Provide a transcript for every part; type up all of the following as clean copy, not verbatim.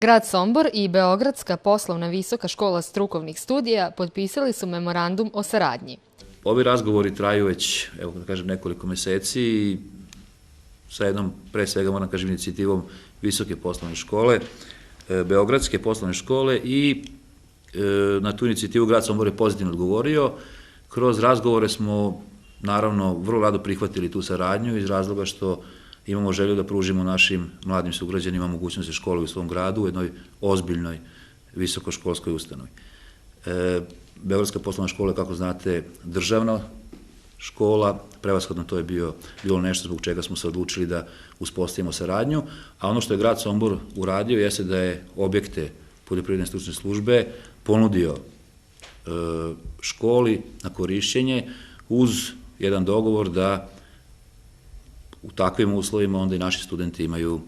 Grad Sombor i Beogradska poslovna visoka škola strukovnih studija potpisali su memorandum o saradnji. Ovi razgovori traju već, evo da kažem, nekoliko meseci i sa jednom, pre svega moram kažem, inicijativom Visoke poslovne škole, Beogradske poslovne škole i na tu inicijativu grad Sombor je pozitivno odgovorio. Kroz razgovore smo, naravno, vrlo rado prihvatili tu saradnju iz razloga što imamo želju da pružimo našim mladim sugrađanima mogućnosti škole u svom gradu u jednoj ozbiljnoj visokoškolskoj ustanovi. Beogradska poslovna škola je, kako znate, državna škola, prevashodno to je bilo nešto zbog čega smo se odlučili da uspostavimo saradnju, a ono što je grad Sombor uradio jeste da je objekte poljoprivredne stručne službe ponudio školi na korišćenje uz jedan dogovor da u takvim uslovima onda i naši studenti imaju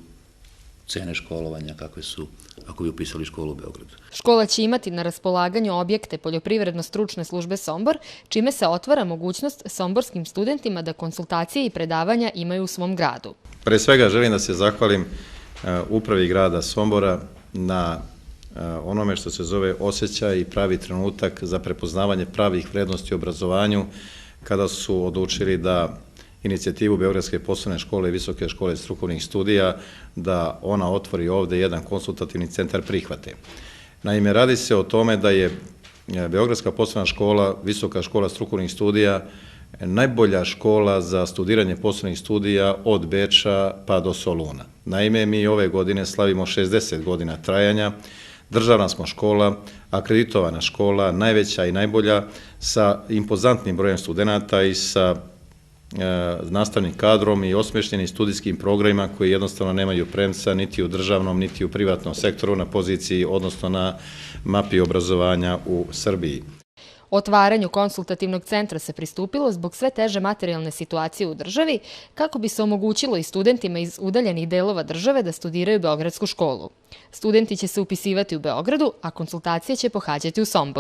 cene školovanja kakve su ako bi upisali školu u Beogradu. Škola će imati na raspolaganju objekte poljoprivredno-stručne službe Sombor, čime se otvara mogućnost somborskim studentima da konsultacije i predavanja imaju u svom gradu. Pre svega želim da se zahvalim upravi grada Sombora na onome što se zove osjećaj i pravi trenutak za prepoznavanje pravih vrednosti u obrazovanju kada su odlučili da inicijativu Beogradske poslovne škole i Visoke škole strukovnih studija da ona otvori ovde jedan konsultativni centar prihvate. Naime, radi se o tome da je Beogradska poslovna škola, Visoka škola strukovnih studija najbolja škola za studiranje poslovnih studija od Beča pa do Soluna. Naime, mi ove godine slavimo 60 godina trajanja, državna smo škola, akreditovana škola, najveća i najbolja sa impozantnim brojem studenata i sa nastavnim kadrom i osmešljenim studijskim programima koji jednostavno nemaju premca niti u državnom, niti u privatnom sektoru na poziciji, odnosno na mapi obrazovanja u Srbiji. Otvaranju konsultativnog centra se pristupilo zbog sve teže materijalne situacije u državi, kako bi se omogućilo i studentima iz udaljenih delova države da studiraju Beogradsku školu. Studenti će se upisivati u Beogradu, a konsultacije će pohađati u Somboru.